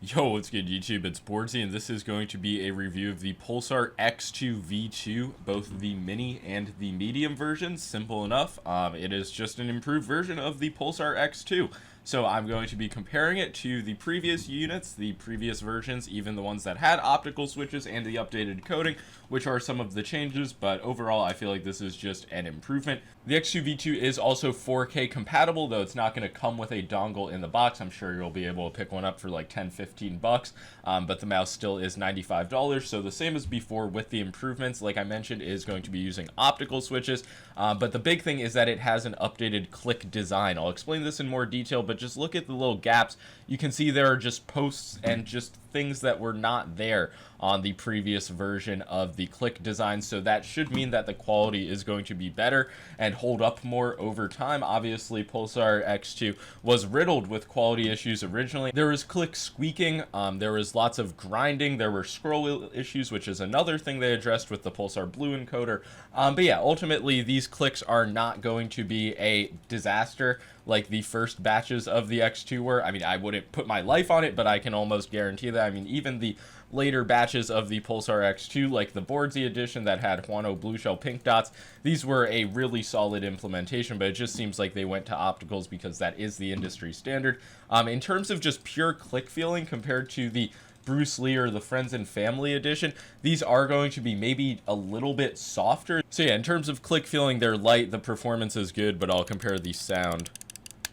Yo, what's good YouTube? It's boardzy, and this is going to be a review of the Pulsar X2V2, both the mini and the medium versions. Simple enough. It is just an improved version of the Pulsar X2. So I'm going to be comparing it to the previous units, the previous versions, even the ones that had optical switches and the updated coding, which are some of the changes, but overall I feel like this is just an improvement. The X2V2 is also 4K compatible, though it's not going to come with a dongle in the box. I'm sure you'll be able to pick one up for like 10-15 bucks, but the mouse still is $95, so the same as before with the improvements. Like I mentioned, is going to be using optical switches, but the big thing is that it has an updated click design. I'll explain this in more detail, but just look at the little gaps. You can see there are just posts and just things that were not there on the previous version of the click design, so that should mean that the quality is going to be better and hold up more over time. Obviously, Pulsar X2 was riddled with quality issues originally. There was click squeaking, there was lots of grinding, there were scroll wheel issues, which is another thing they addressed with the Pulsar Blue encoder. But yeah, ultimately these clicks are not going to be a disaster like the first batches of the X2 were. I mean, I wouldn't put my life on it, but I can almost guarantee that. I mean, even the later batches of the Pulsar X2, like the boardzy edition that had Huano blue shell pink dots, these were a really solid implementation, but it just seems like they went to opticals because that is the industry standard. In terms of just pure click feeling compared to the Bruce Lee or the Friends and Family edition, these are going to be maybe a little bit softer. So yeah, in terms of click feeling, they're light, the performance is good, but I'll compare the sound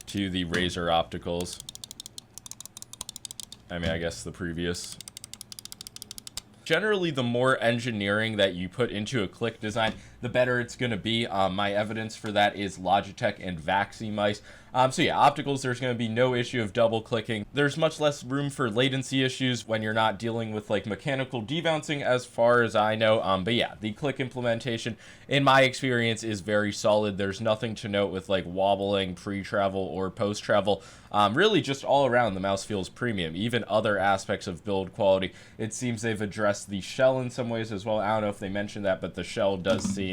to the Razer opticals. I mean, I guess the previous. Generally, the more engineering that you put into a click design, the better it's going to be. My evidence for that is Logitech and Vaxi mice. So yeah, opticals, there's going to be no issue of double clicking. There's much less room for latency issues when you're not dealing with like mechanical debouncing, as far as I know. But yeah, the click implementation, in my experience, is very solid. There's nothing to note with like wobbling pre-travel or post-travel. Really just all around, the mouse feels premium. Even other aspects of build quality, it seems they've addressed the shell in some ways as well. I don't know if they mentioned that, but the shell does seem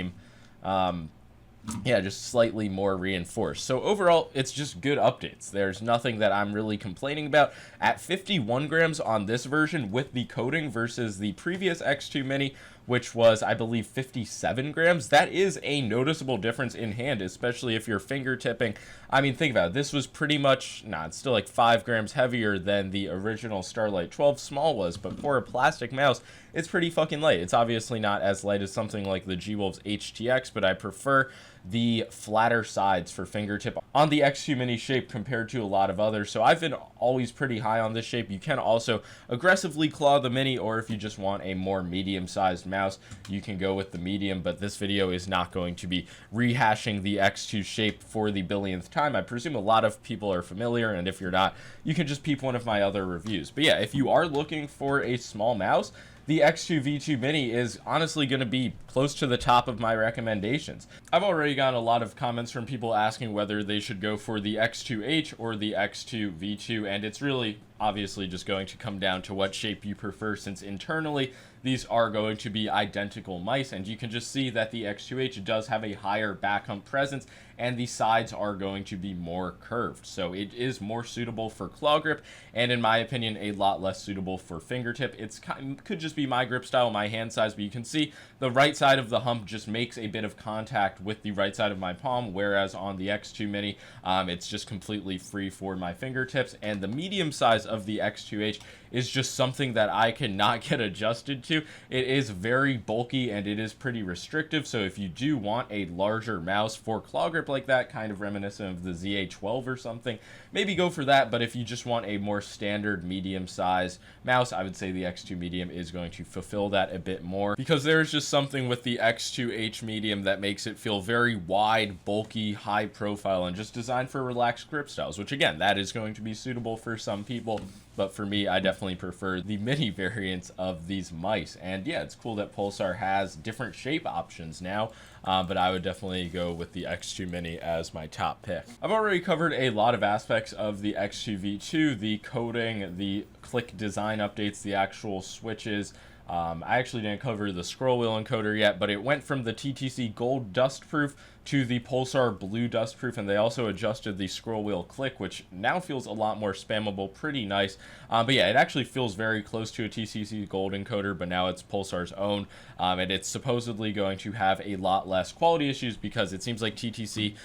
yeah, just slightly more reinforced. So overall, it's just good updates. There's nothing that I'm really complaining about. At 51 grams on this version with the coating versus the previous X2 Mini, which was, I believe, 57 grams, that is a noticeable difference in hand, especially if you're finger tipping. I mean, think about it. This was pretty much, it's still like 5 grams heavier than the original Starlight 12 Small was, but for a plastic mouse, it's pretty fucking light. It's obviously not as light as something like the G-Wolves HTX, but I prefer the flatter sides for fingertip on the X2 Mini shape compared to a lot of others. So I've been always pretty high on this shape. You can also aggressively claw the Mini, or if you just want a more medium-sized mouse, you can go with the medium, but this video is not going to be rehashing the X2 shape for the billionth time. I presume a lot of people are familiar, and if you're not, you can just peep one of my other reviews. But yeah, if you are looking for a small mouse, the X2V2 Mini is honestly going to be close to the top of my recommendations. I've already gotten a lot of comments from people asking whether they should go for the X2H or the X2V2, and it's really obviously just going to come down to what shape you prefer, since internally these are going to be identical mice, and you can just see that the X2H does have a higher back hump presence and the sides are going to be more curved, so it is more suitable for claw grip, and in my opinion a lot less suitable for fingertip. It's could just be my grip style, my hand size, but you can see the right side of the hump just makes a bit of contact with the right side of my palm, whereas on the X2 Mini it's just completely free for my fingertips, and the medium size of the X2H is just something that I cannot get adjusted to. It is very bulky and it is pretty restrictive, so if you do want a larger mouse for claw grip like that, kind of reminiscent of the ZA12 or something, maybe go for that. But if you just want a more standard medium size mouse, I would say the X2 Medium is going to fulfill that a bit more, because there's just something with the X2H Medium that makes it feel very wide, bulky, high profile, and just designed for relaxed grip styles, which again, that is going to be suitable for some people, but for me, I definitely prefer the mini variants of these mice. And yeah, it's cool that Pulsar has different shape options now, but I would definitely go with the X2 Mini as my top pick. I've already covered a lot of aspects of the X2V2, the coding, the click design updates, the actual switches. I actually didn't cover the scroll wheel encoder yet, but it went from the TTC Gold Dustproof to the Pulsar Blue Dustproof, and they also adjusted the scroll wheel click, which now feels a lot more spammable, pretty nice. But yeah, it actually feels very close to a TCC Gold encoder, but now it's Pulsar's own, and it's supposedly going to have a lot less quality issues because it seems like TTC,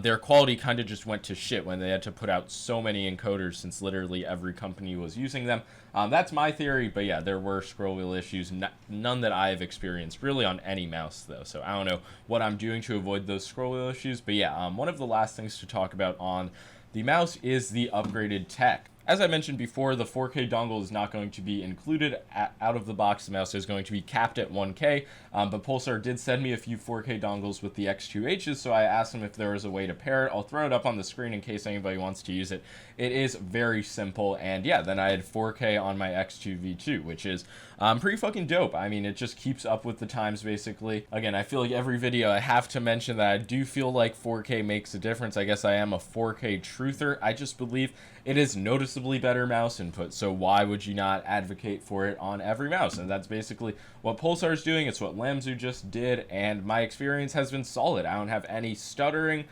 their quality kind of just went to shit when they had to put out so many encoders since literally every company was using them. That's my theory, but yeah, there were scroll wheel issues, none that I have experienced really on any mouse though, so I don't know what I'm doing to avoid those scroll wheel issues. But yeah, one of the last things to talk about on the mouse is the upgraded tech. As I mentioned before, the 4K dongle is not going to be included out of the box. The mouse is going to be capped at 1K, but Pulsar did send me a few 4K dongles with the X2Hs, so I asked them if there was a way to pair it. I'll throw it up on the screen in case anybody wants to use it. It is very simple, and yeah, then I had 4K on my X2V2, which is pretty fucking dope. I mean, it just keeps up with the times, basically. Again, I feel like every video I have to mention that I do feel like 4K makes a difference. I guess I am a 4K truther. I just believe it is noticeably better mouse input, so why would you not advocate for it on every mouse? And that's basically what Pulsar is doing. It's what Lamzu just did, and my experience has been solid. I don't have any stuttering,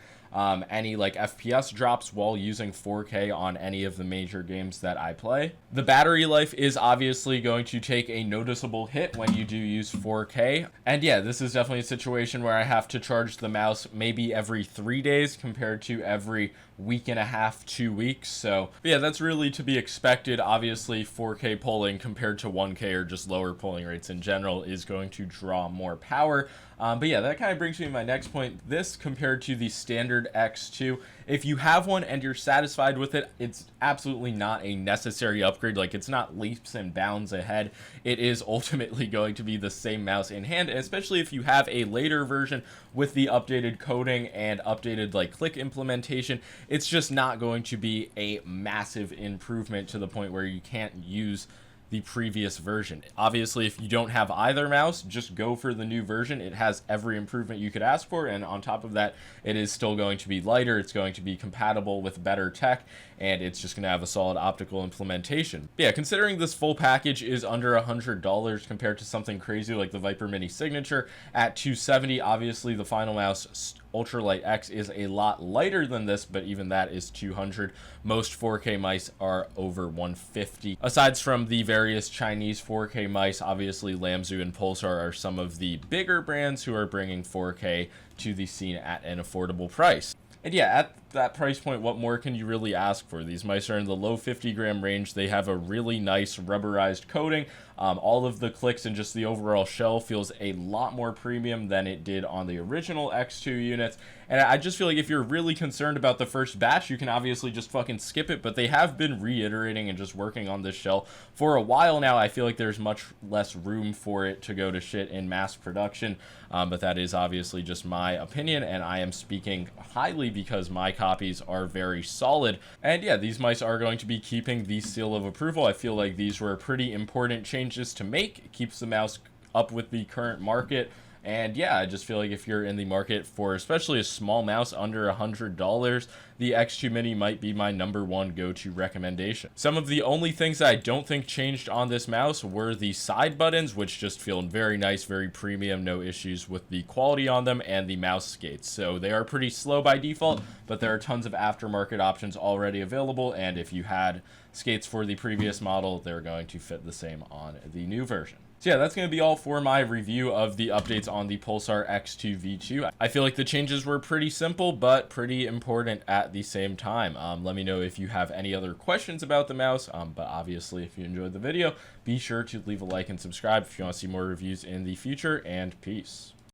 any like FPS drops while using 4K on any of the major games that I play. The battery life is obviously going to take a noticeable hit when you do use 4K. And yeah, this is definitely a situation where I have to charge the mouse maybe every 3 days compared to every week and a half, 2 weeks. So yeah, that's really to be expected. Obviously 4K polling compared to 1K or just lower polling rates in general is going to draw more power. But yeah, that kind of brings me to my next point. This compared to the standard X2, if you have one and you're satisfied with it, it's absolutely not a necessary upgrade. Like, it's not leaps and bounds ahead. It is ultimately going to be the same mouse in hand, especially if you have a later version with the updated coding and updated like click implementation. It's just not going to be a massive improvement to the point where you can't use the previous version. Obviously, if you don't have either mouse, just go for the new version. It has every improvement you could ask for, and on top of that, it is still going to be lighter, it's going to be compatible with better tech, and it's just going to have a solid optical implementation. Yeah, considering this full package is under $100 compared to something crazy like the Viper Mini Signature at $270, obviously the final mouse Ultralight X is a lot lighter than this, but even that is $200. Most 4K mice are over $150. Aside from the various Chinese 4K mice, obviously Lamzu and Pulsar are some of the bigger brands who are bringing 4K to the scene at an affordable price. And yeah, at that price point, what more can you really ask for? These mice are in the low 50 gram range. They have a really nice rubberized coating. All of the clicks and just the overall shell feels a lot more premium than it did on the original X2 units. And I just feel like if you're really concerned about the first batch, you can obviously just fucking skip it, but they have been reiterating and just working on this shell for a while now. I feel like there's much less room for it to go to shit in mass production, but that is obviously just my opinion, and I am speaking highly because my copies are very solid. And yeah, these mice are going to be keeping the seal of approval. I feel like these were pretty important changes to make. It keeps the mouse up with the current market. And yeah, I just feel like if you're in the market for especially a small mouse under $100, the X2 Mini might be my #1 go-to recommendation. Some of the only things that I don't think changed on this mouse were the side buttons, which just feel very nice, very premium, no issues with the quality on them, and the mouse skates. So they are pretty slow by default, but there are tons of aftermarket options already available, and if you had skates for the previous model, they're going to fit the same on the new version. So yeah, that's going to be all for my review of the updates on the Pulsar X2V2. I feel like the changes were pretty simple, but pretty important at the same time. Let me know if you have any other questions about the mouse, but obviously if you enjoyed the video, be sure to leave a like and subscribe if you want to see more reviews in the future, and peace.